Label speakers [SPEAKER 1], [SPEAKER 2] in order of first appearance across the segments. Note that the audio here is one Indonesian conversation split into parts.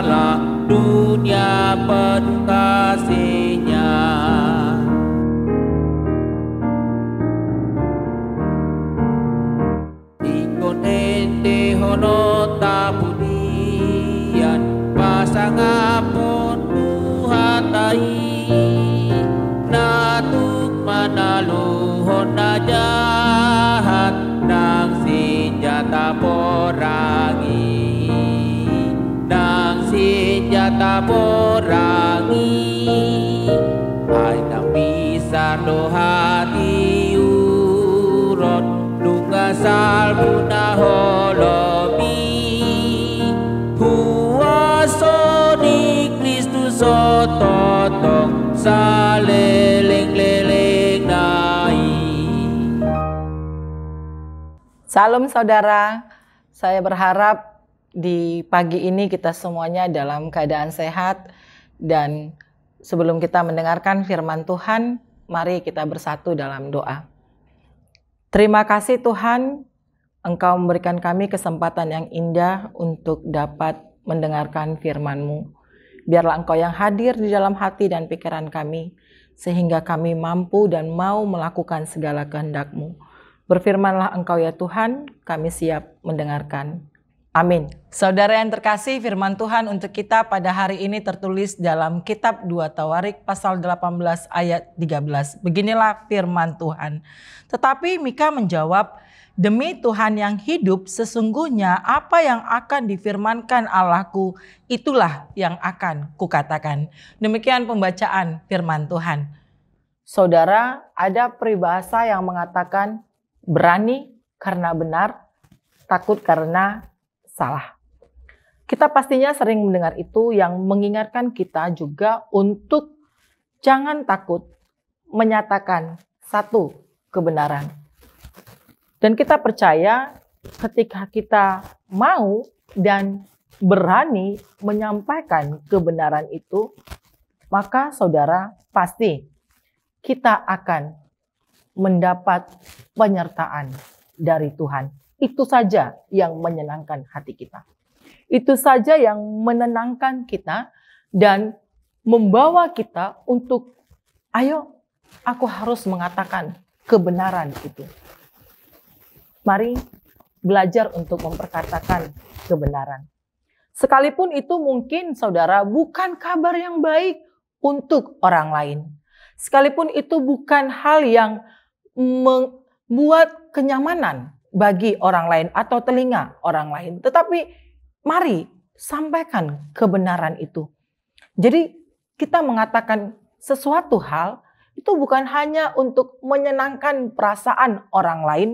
[SPEAKER 1] Allah, dunia penuh kasih-Nya. Ikon ente hono tabudian pasangapun nuhatai natuk manaluhon na jahat nang senjata porangi, nang senjata porangi, ay nang bisa do hati urot nungasal muna holomi huwaso ni Kristus ototong sa leleng-leleng nai.
[SPEAKER 2] Salam saudara, saya berharap di pagi ini kita semuanya dalam keadaan sehat, dan sebelum kita mendengarkan firman Tuhan, mari kita bersatu dalam doa. Terima kasih Tuhan, Engkau memberikan kami kesempatan yang indah untuk dapat mendengarkan firman-Mu. Biarlah Engkau yang hadir di dalam hati dan pikiran kami, sehingga kami mampu dan mau melakukan segala kehendak-Mu. Berfirmanlah Engkau ya Tuhan, kami siap mendengarkan. Amin. Saudara yang terkasih, firman Tuhan untuk kita pada hari ini tertulis dalam kitab 2 Tawarik pasal 18 ayat 13. Beginilah firman Tuhan. Tetapi Mika menjawab, demi Tuhan yang hidup, sesungguhnya apa yang akan difirmankan Allahku, itulah yang akan kukatakan. Demikian pembacaan firman Tuhan. Saudara, ada peribahasa yang mengatakan, berani karena benar, takut karena salah. Kita pastinya sering mendengar itu yang mengingatkan kita juga untuk jangan takut menyatakan satu kebenaran. Dan kita percaya ketika kita mau dan berani menyampaikan kebenaran itu, maka saudara pasti kita akan mendapat penyertaan dari Tuhan. Itu saja yang menyenangkan hati kita. Itu saja yang menenangkan kita dan membawa kita untuk, ayo aku harus mengatakan kebenaran itu. Mari belajar untuk memperkatakan kebenaran. Sekalipun itu mungkin saudara bukan kabar yang baik untuk orang lain. Sekalipun itu bukan hal yang membuat kenyamanan bagi orang lain atau telinga orang lain. Tetapi mari sampaikan kebenaran itu. Jadi kita mengatakan sesuatu hal itu bukan hanya untuk menyenangkan perasaan orang lain.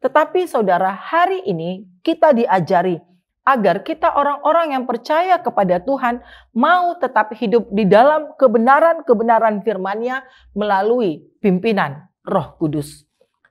[SPEAKER 2] Tetapi saudara, hari ini kita diajari agar kita orang-orang yang percaya kepada Tuhan mau tetap hidup di dalam kebenaran-kebenaran firman-Nya melalui pimpinan Roh Kudus.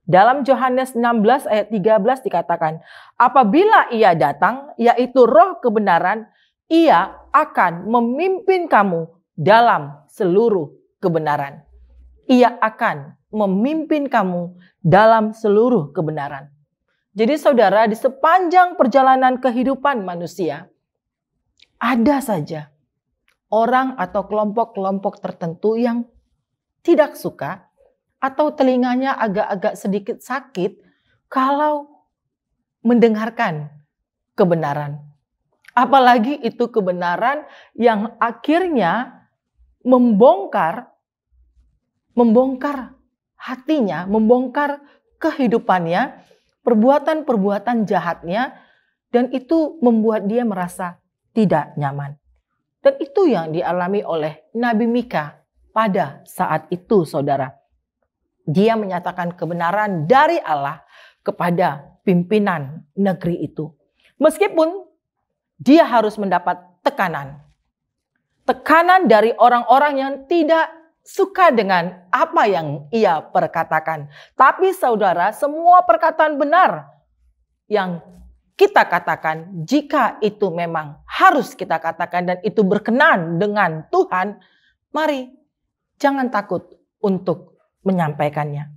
[SPEAKER 2] Dalam Yohanes 16 ayat 13 dikatakan, apabila Ia datang, yaitu Roh kebenaran, Ia akan memimpin kamu dalam seluruh kebenaran. Ia akan memimpin kamu dalam seluruh kebenaran. Jadi saudara, di sepanjang perjalanan kehidupan manusia, ada saja orang atau kelompok-kelompok tertentu yang tidak suka atau telinganya agak-agak sedikit sakit kalau mendengarkan kebenaran. Apalagi itu kebenaran yang akhirnya membongkar hatinya, membongkar kehidupannya, perbuatan-perbuatan jahatnya, dan itu membuat dia merasa tidak nyaman. Dan itu yang dialami oleh Nabi Mika pada saat itu, saudara. Dia menyatakan kebenaran dari Allah kepada pimpinan negeri itu. Meskipun dia harus mendapat tekanan. Tekanan dari orang-orang yang tidak suka dengan apa yang ia perkatakan. Tapi saudara, semua perkataan benar yang kita katakan, jika itu memang harus kita katakan dan itu berkenan dengan Tuhan, mari jangan takut untuk menyampaikannya.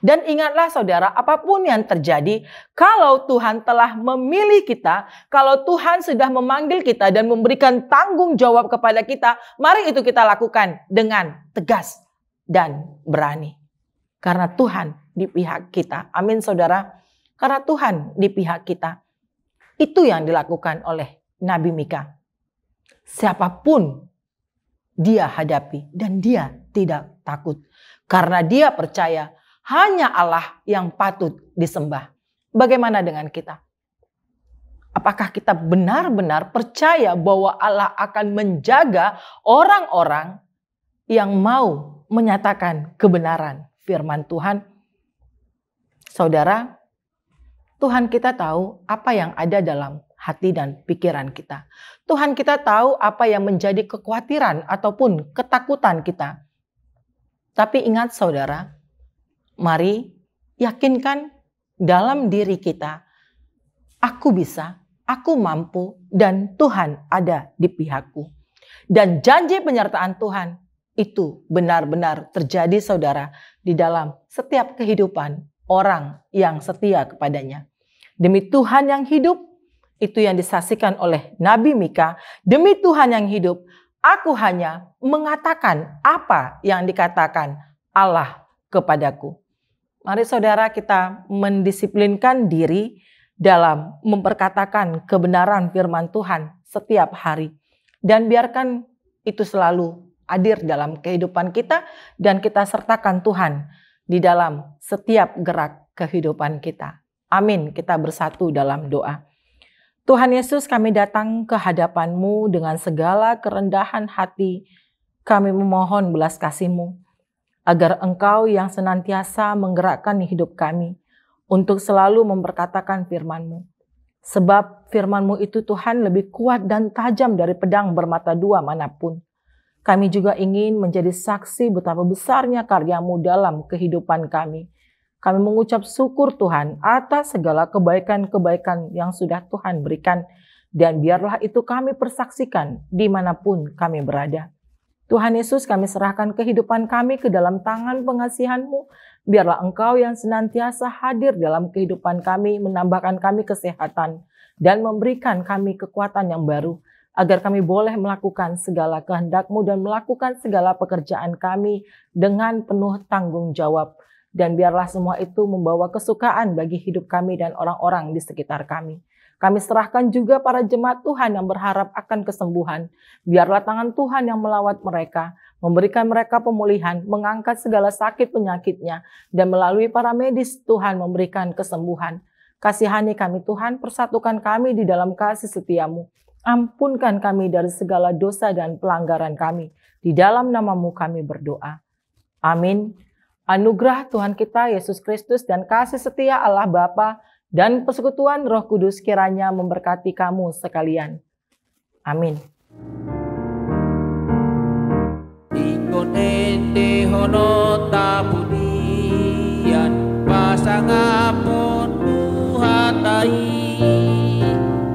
[SPEAKER 2] Dan ingatlah saudara, apapun yang terjadi, kalau Tuhan telah memilih kita, kalau Tuhan sudah memanggil kita dan memberikan tanggung jawab kepada kita, mari itu kita lakukan dengan tegas dan berani. Karena Tuhan di pihak kita. Amin saudara. Karena Tuhan di pihak kita. Itu yang dilakukan oleh Nabi Mika. Siapapun dia hadapi dan dia tidak takut. Karena dia percaya hanya Allah yang patut disembah. Bagaimana dengan kita? Apakah kita benar-benar percaya bahwa Allah akan menjaga orang-orang yang mau menyatakan kebenaran firman Tuhan? Saudara, Tuhan kita tahu apa yang ada dalam hati dan pikiran kita. Tuhan kita tahu apa yang menjadi kekhawatiran ataupun ketakutan kita. Tapi ingat saudara, mari yakinkan dalam diri kita, aku bisa, aku mampu, dan Tuhan ada di pihakku. Dan janji penyertaan Tuhan itu benar-benar terjadi saudara di dalam setiap kehidupan orang yang setia kepadanya. Demi Tuhan yang hidup, itu yang disaksikan oleh Nabi Mika, demi Tuhan yang hidup, aku hanya mengatakan apa yang dikatakan Allah kepadaku. Mari saudara kita mendisiplinkan diri dalam memperkatakan kebenaran firman Tuhan setiap hari. Dan biarkan itu selalu hadir dalam kehidupan kita dan kita sertakan Tuhan di dalam setiap gerak kehidupan kita. Amin, kita bersatu dalam doa. Tuhan Yesus, kami datang ke hadapan-Mu dengan segala kerendahan hati. Kami memohon belas kasih-Mu, agar Engkau yang senantiasa menggerakkan hidup kami untuk selalu memperkatakan firman-Mu. Sebab firman-Mu itu Tuhan lebih kuat dan tajam dari pedang bermata dua manapun. Kami juga ingin menjadi saksi betapa besarnya karya-Mu dalam kehidupan kami. Kami mengucap syukur Tuhan atas segala kebaikan-kebaikan yang sudah Tuhan berikan. Dan biarlah itu kami persaksikan dimanapun kami berada. Tuhan Yesus, kami serahkan kehidupan kami ke dalam tangan pengasihan-Mu. Biarlah Engkau yang senantiasa hadir dalam kehidupan kami, menambahkan kami kesehatan, dan memberikan kami kekuatan yang baru, agar kami boleh melakukan segala kehendak-Mu dan melakukan segala pekerjaan kami dengan penuh tanggung jawab. Dan biarlah semua itu membawa kesukaan bagi hidup kami dan orang-orang di sekitar kami. Kami serahkan juga para jemaat Tuhan yang berharap akan kesembuhan. Biarlah tangan Tuhan yang melawat mereka, memberikan mereka pemulihan, mengangkat segala sakit penyakitnya, dan melalui para medis Tuhan memberikan kesembuhan. Kasihani kami Tuhan, persatukan kami di dalam kasih setia-Mu. Ampunkan kami dari segala dosa dan pelanggaran kami. Di dalam nama-Mu kami berdoa. Amin. Anugerah Tuhan kita Yesus Kristus dan kasih setia Allah Bapa dan persekutuan Roh Kudus kiranya memberkati kamu sekalian. Amin.
[SPEAKER 1] Ikon ente hono tabudian pasangapon buhatai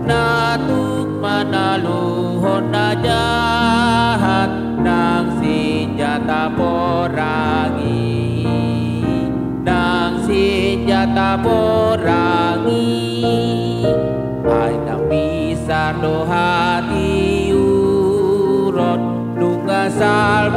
[SPEAKER 1] natuk manaluhon na jahat nang senjata porangi nang senjata porangi ay nang bisa do hati urot nungasal